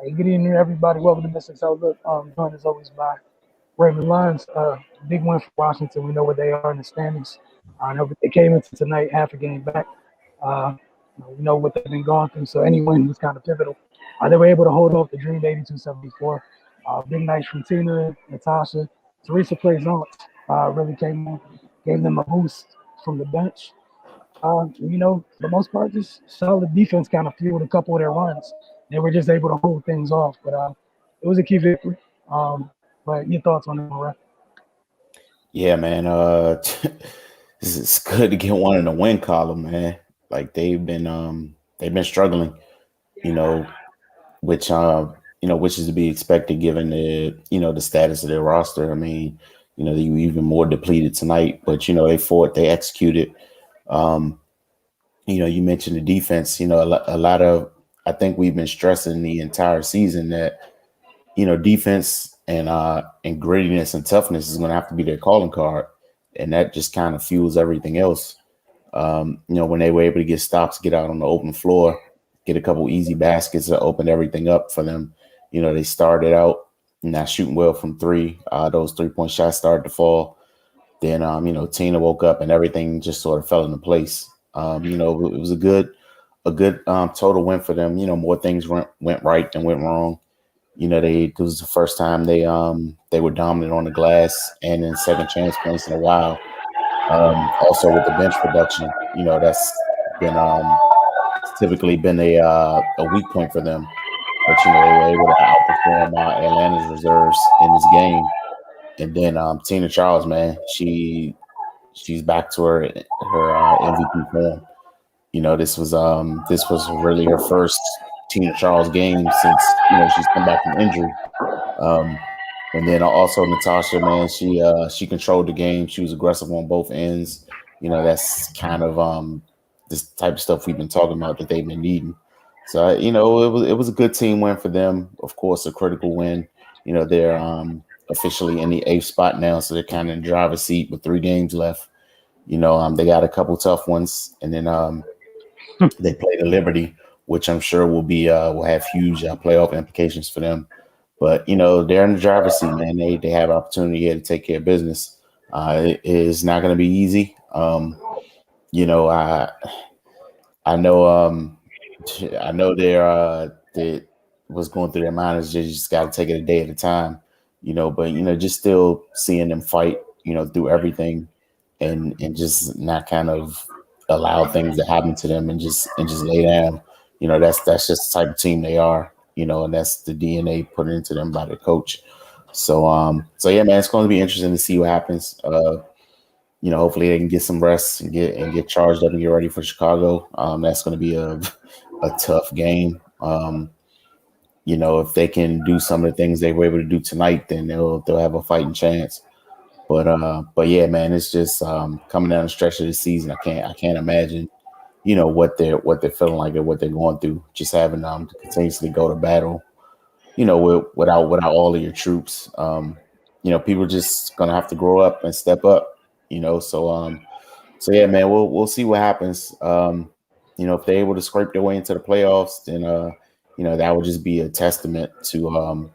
Hey, good evening, everybody. Welcome to Mystics Outlook. Joined as always by Raven Lions. Big win for Washington. We know where they are in the standings. I know they came into tonight half a game back. We know what they've been going through, so any win was kind of pivotal. They were able to hold off the Dream 82-74. Big nights from Tina, Natasha. Teresa Plaisance really came on, gave them a boost from the bench. For the most part, just solid defense kind of fueled a couple of their runs. They were just able to hold things off, but it was a key victory. But your thoughts on it, Morant? Yeah, man. It's good to get one in the win column, man. Like they've been struggling, you know, which is to be expected given the status of their roster. I mean, they were even more depleted tonight, but they fought, they executed. Um, you mentioned the defense. A lot of I think we've been stressing the entire season that defense and grittiness and toughness is going to have to be their calling card, and that just kind of fuels everything else. When they were able to get stops, get out on the open floor, get a couple easy baskets that opened everything up for them. They started out not shooting well from three. Those 3-point shots started to fall. Then, Tina woke up and everything just sort of fell into place. It was a good total win for them. More things went right than went wrong. It was the first time they were dominant on the glass and in second chance points in a while. Also with the bench production, that's been typically been a weak point for them. But they were able to outperform Atlanta's reserves in this game. And then Tina Charles, man, she's back to her MVP form. This was really her first Tina Charles game since she's come back from injury. Um, and then also Natasha, man, she controlled the game. She was aggressive on both ends. That's kind of this type of stuff we've been talking about that they've been needing. So it was a good team win for them. Of course, a critical win. They're officially in the eighth spot now, so they're kind of in the driver's seat with 3 games left. They got a couple tough ones, and then they play the Liberty, which I'm sure will have huge playoff implications for them. But they're in the driver's seat, man. They have opportunity here to take care of business. It is not going to be easy. I know I know that what's going through their mind is they just got to take it a day at a time. But just still seeing them fight, through everything, and just not kind of allow things to happen to them and just lay down. That's just the type of team they are. And that's the DNA put into them by the coach. So yeah, man, it's going to be interesting to see what happens. Hopefully they can get some rest and get charged up and get ready for Chicago. That's going to be a tough game. If they can do some of the things they were able to do tonight, then they'll have a fighting chance. But yeah, man, it's just coming down the stretch of the season. I can't imagine, what they're feeling like and what they're going through. Just having to continuously go to battle, without all of your troops. People just gonna have to grow up and step up. So yeah, man, we'll see what happens. If they're able to scrape their way into the playoffs, then that would just be a testament to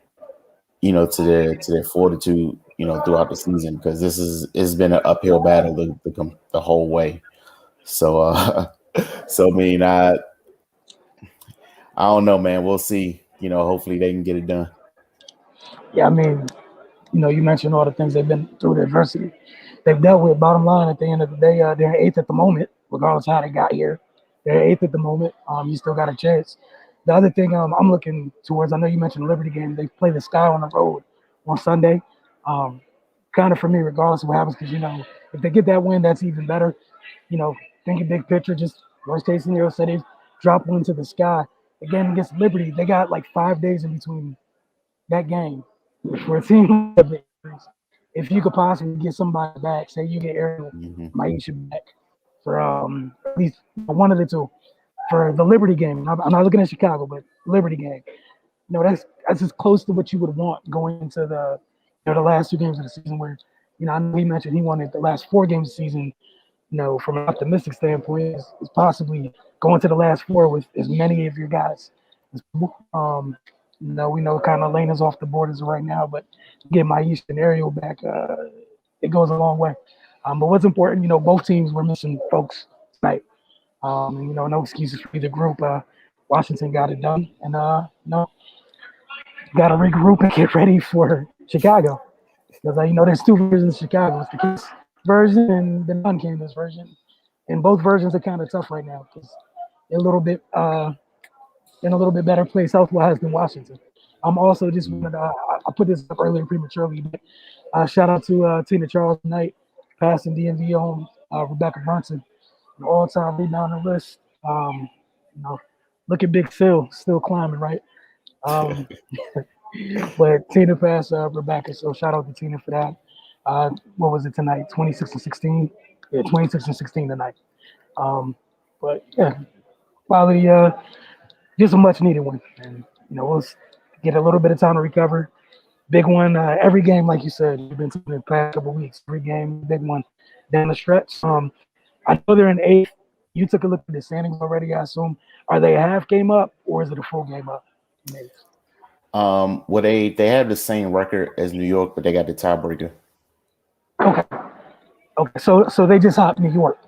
their fortitude, throughout the season, because it's been an uphill battle the whole way. So so I mean, I don't know, man. We'll see. Hopefully they can get it done. Yeah, I mean, you mentioned all the things they've been through, the adversity they've dealt with. Bottom line, at the end of the day, they're eighth at the moment, regardless of how they got here. They're eighth at the moment. You still got a chance. The other thing I'm looking towards, I know you mentioned the Liberty game. They play the Sky on the road on Sunday. Um, Kind of for me, regardless of what happens, because if they get that win, that's even better. Thinking big picture, just worst case scenario, say they drop one to the Sky again against Liberty. They got like 5 days in between that game for a team. If you could possibly get somebody back, say you get Ariel Hmm. Maisha back for at least one of the two for the Liberty game. I'm not looking at Chicago, but Liberty game. That's as close to what you would want going into the last 2 games of the season. Where I know he mentioned he wanted the last 4 games of the season. From an optimistic standpoint, is possibly going to the last 4 with as many of your guys as possible. No, we know kind of Elena's off the board as of right now, but get my Eastern Ariel back, it goes a long way. But what's important, both teams were missing folks tonight. No excuses for either group. Washington got it done, and got to regroup and get ready for Chicago because there's two versions of Chicago. It's the Kings version and the non-Kansas version, and both versions are kind of tough right now because they're a little bit in a little bit better place health-wise than Washington. I'm also just wanted to, I put this up earlier prematurely, but shout out to Tina Charles tonight, passing DMV on Rebecca Brunson, an all-time rebounder list. Look at Big Phil, still climbing, right? Um, but Tina passed Rebecca, so shout out to Tina for that. What was it tonight? 26 and 16. Yeah, 26 and 16 tonight. But yeah, quality. Just a much needed one, and we'll get a little bit of time to recover. Big one. Every game, like you said, you've been to the past couple weeks. Every game, big one down the stretch. I know they're in eighth. You took a look at the standings already, I assume. Are they a half game up or is it a full game up? Well, they have the same record as New York, but they got the tiebreaker. Okay. So they just hopped New York.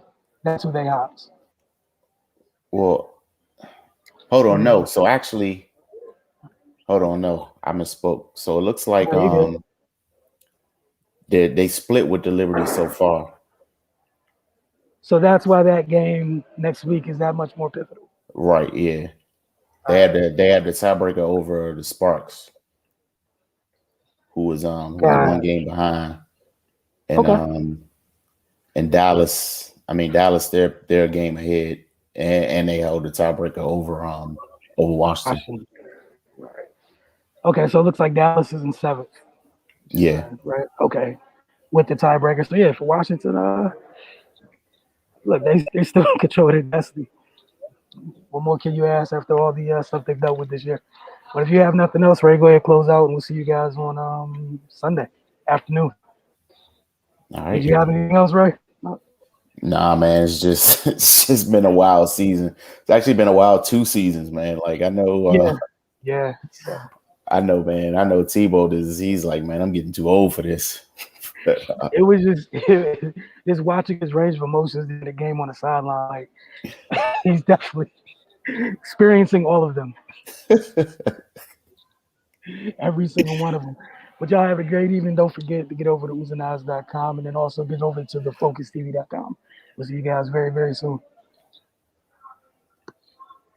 That's who they hopped. Well, hold on, no. So actually, hold on, no, I misspoke. So it looks like they split with the Liberty so far. So that's why that game next week is that much more pivotal. Right, yeah. They had the tiebreaker over the Sparks, who was one game behind. And and Dallas, they're a game ahead, and they held the tiebreaker over Washington. Right. Okay, so it looks like Dallas is in seventh. Yeah. Right. Okay. With the tiebreaker. So yeah, for Washington, look, they still control their destiny. What more can you ask after all the stuff they've dealt with this year? But if you have nothing else, Ray, go ahead and close out, and we'll see you guys on Sunday afternoon. All right. Did you have anything else, Ray? Nah, man, it's just been a wild season. It's actually been a wild 2 seasons, man. Like I know, yeah. I know, man. I know Tebow. He's like, man, I'm getting too old for this. It was just watching his range of emotions in the game on the sideline. Like he's definitely experiencing all of them, every single one of them. But y'all have a great evening. Don't forget to get over to oozanaz.com and then also get over to thefocustv.com. We'll see you guys very, very soon.